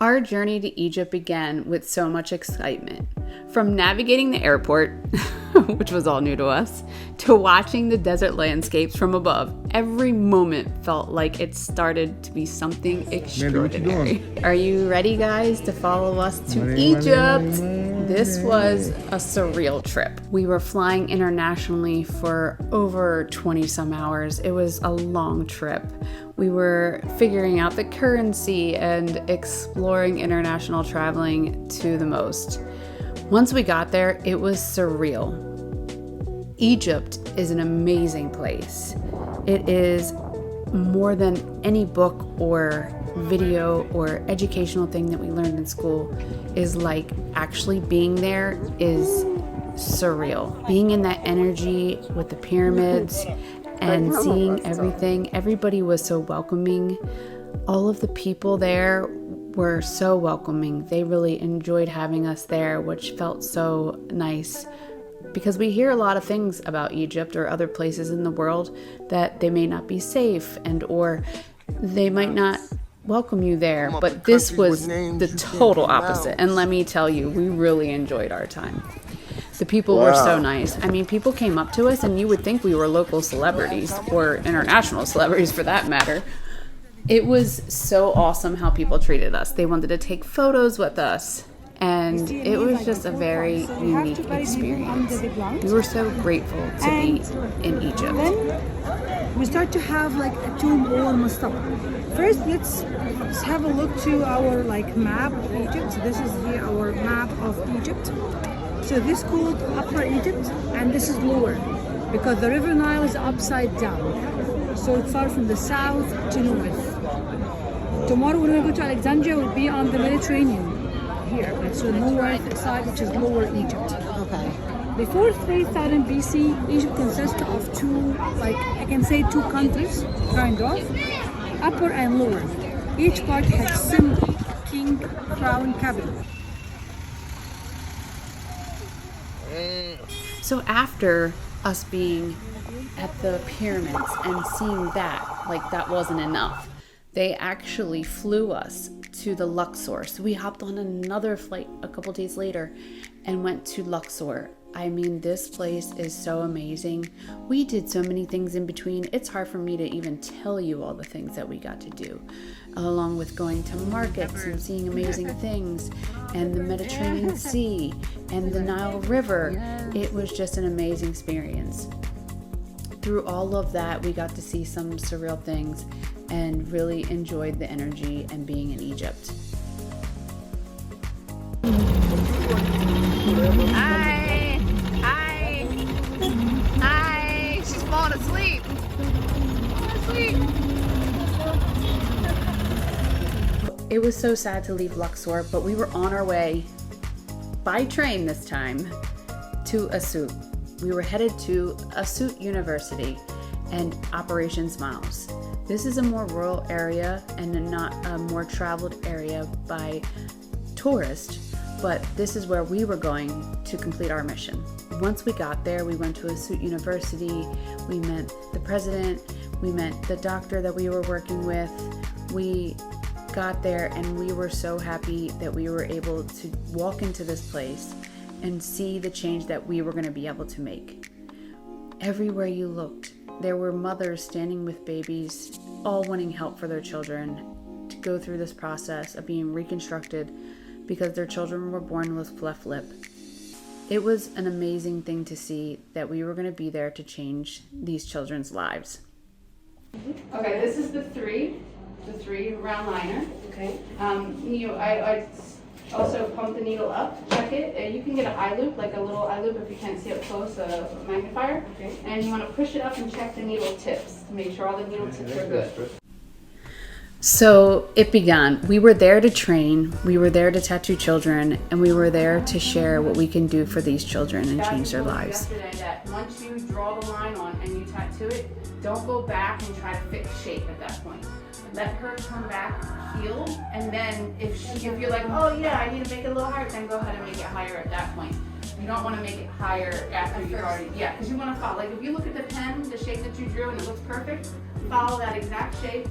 Our journey to Egypt began with so much excitement. From navigating the airport, which was all new to us, to watching the desert landscapes from above, every moment felt like it started to be something extraordinary. Are you ready, guys, to follow us to Egypt? This was a surreal trip. We were flying internationally for over 20 some hours. It was a long trip. We were figuring out the currency and exploring international traveling to the most. Once we got there, it was surreal. Egypt is an amazing place. It is more than any book or video or educational thing that we learned in school is like. Actually being there is surreal. Being in that energy with the pyramids and seeing everything. Everybody was so welcoming. All of the people there were so welcoming. They really enjoyed having us there, which felt so nice. Because we hear a lot of things about Egypt or other places in the world that they may not be safe or they might not welcome you there. But this was the total opposite. And let me tell you, we really enjoyed our time. The people were so nice. I mean, people came up to us and you would think we were local celebrities or international celebrities for that matter. It was so awesome how people treated us. They wanted to take photos with us. And it was just a very unique experience. We were so grateful to be in Egypt. Then we start to have like a tomb or Mustafa. First, let's have a look to our map of Egypt. So this is our map of Egypt. So this is called Upper Egypt, and this is lower because the River Nile is upside down. So it starts from the south to north. Tomorrow when we go to Alexandria, we'll be on the Mediterranean. Here, so the north side, which is Lower Egypt. Okay. Before 3000 BC, Egypt consists of two countries, kind of, upper and lower. Each part had symbol, king, crown, capital. So after us being at the pyramids and seeing that wasn't enough, they actually flew us to the Luxor. So we hopped on another flight a couple days later and went to Luxor. I mean, this place is so amazing. We did so many things in between. It's hard for me to even tell you all the things that we got to do, along with going to markets and seeing amazing things, and the Mediterranean Sea and the Nile River. It was just an amazing experience. Through all of that, we got to see some surreal things and really enjoyed the energy and being in Egypt. Hi! Hi! Hi! She's falling asleep! It was so sad to leave Luxor, but we were on our way, by train this time, to Asut. We were headed to Asut University and Operation Smiles. This is a more rural area and not a more traveled area by tourists, but this is where we were going to complete our mission. Once we got there, we went to Asut University, we met the president, we met the doctor that we were working with. We got there and we were so happy that we were able to walk into this place and see the change that we were going to be able to make. Everywhere you looked, there were mothers standing with babies, all wanting help for their children to go through this process of being reconstructed because their children were born with cleft lip. It was an amazing thing to see that we were going to be there to change these children's lives. Okay, this is the three round liner. Okay. I also pump the needle up, check it. You can get an eye loop, like a little eye loop if you can't see up close, a magnifier. Okay. And you want to push it up and check the needle tips to make sure all the needle tips are good. So it began. We were there to train, we were there to tattoo children, and we were there to share what we can do for these children and change their lives. Yesterday that once you draw the line on and you tattoo it, don't go back and try to fix shape at that point. Let her come back healed, and then if you're like, oh yeah, I need to make it a little higher, then go ahead and make it higher at that point. You don't want to make it higher after you've already, because you want to follow. Like if you look at the pen, the shape that you drew and it looks perfect, follow that exact shape.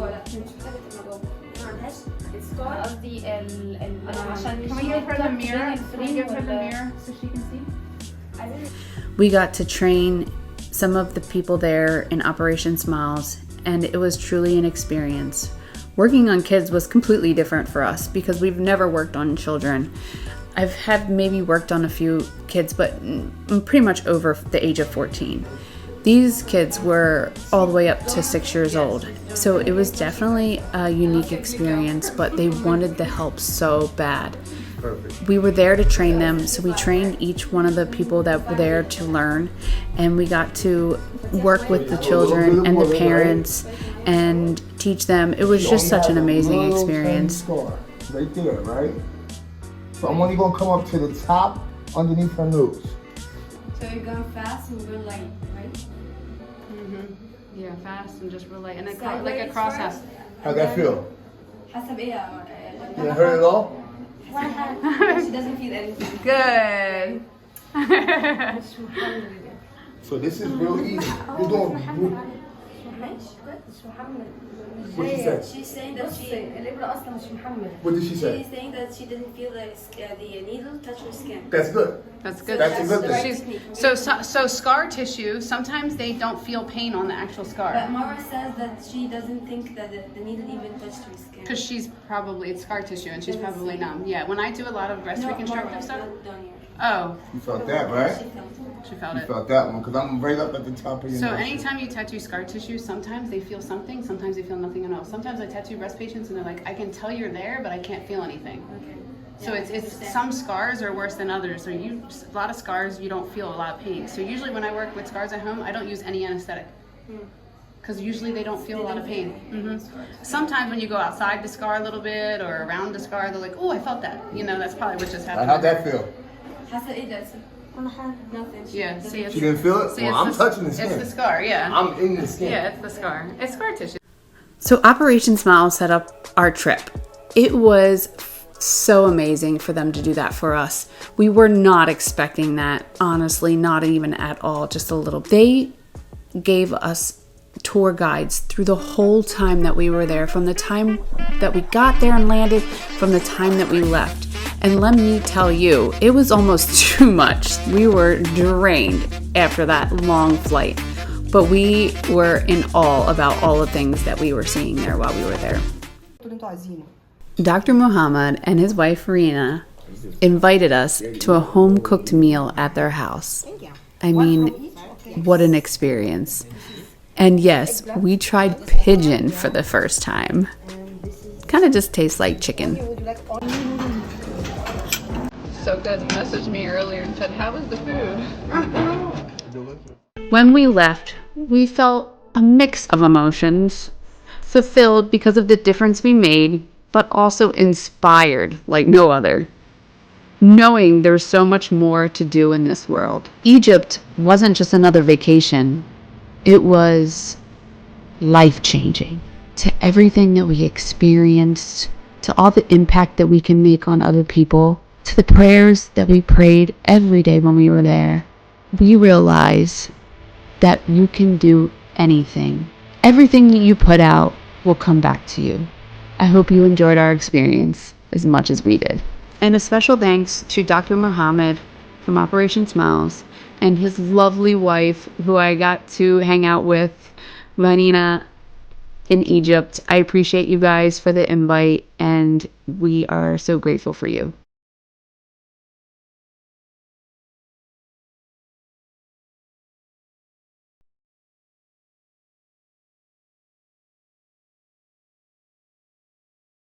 Can we give her the mirror? Can we give her the mirror so she can see? We got to train some of the people there in Operation Smiles, and it was truly an experience. Working on kids was completely different for us because we've never worked on children. I've had maybe worked on a few kids, but I'm pretty much over the age of 14. These kids were all the way up to 6 years old. So it was definitely a unique experience, but they wanted the help so bad. We were there to train them, so we trained each one of the people that were there to learn, and we got to work with the children and the parents and teach them. It was just such an amazing experience. Right there, right? So I'm only gonna come up to the top underneath her nose. So you're going fast and we're like, right? Yeah, fast and just relay. And then Sideways like a cross first. How'd that feel? حسب ايه You didn't hurt at all? She doesn't feel anything. Good. So this is real easy. You're doing. What did she say? She's saying that What did she say? she's saying that she didn't feel the needle touch her skin. That's good. That's good. That's a good thing. So scar tissue, sometimes they don't feel pain on the actual But scar. Mara says that she doesn't think that the needle even touched her skin. Because it's scar tissue and she's probably numb. Yeah, when I do a lot of breast reconstructive stuff. Not down here. Oh, You felt that, right? She felt it. she felt You it. felt that one, because I'm right up at the top of your So nose. anytime you tattoo scar tissue, sometimes they feel something, sometimes they feel nothing at all. Sometimes I tattoo breast patients and they're like, I can tell you're there, but I can't feel anything. Okay. So it's some scars are worse than others. So a lot of scars you don't feel a lot of pain. So usually when I work with scars at home, I don't use any anesthetic. Because usually they don't feel a lot of pain. Sometimes when you go outside the scar a little bit or around the scar, they're like, oh, I felt that. You know, that's probably what just happened. How'd that feel? حسب ايه ده؟ Nothing. Yeah, see, it's, She didn't feel it? see, Well, it's I'm touching the skin. It's the scar, yeah. I'm in the skin. Yeah, it's the scar. It's scar tissue. So Operation Smile set up our trip. It was so amazing for them to do that for us. We were not expecting that, honestly, not even at all, just a little. They gave us tour guides through the whole time that we were there, from the time that we got there and landed, from the time that we left. And let me tell you, it was almost too much. We were drained after that long flight, but we were in awe about all the things that we were seeing there while we were there. Dr. Muhammad and his wife Rina invited us to a home-cooked meal at their house. I mean, what an experience. And yes, we tried pigeon for the first time. Kind of just tastes like chicken. So good messaged me earlier and said, how was the food? When we left, we felt a mix of emotions, fulfilled because of the difference we made, but also inspired like no other, knowing there's so much more to do in this world. Egypt wasn't just another vacation. It was life-changing. To everything that we experienced, to all the impact that we can make on other people, to the prayers that we prayed every day when we were there, we realize that you can do anything. Everything that you put out will come back to you. I hope you enjoyed our experience as much as we did. And a special thanks to Dr. Muhammad from Operation Smiles and his lovely wife, who I got to hang out with, Vanina, in Egypt. I appreciate you guys for the invite, and we are so grateful for you.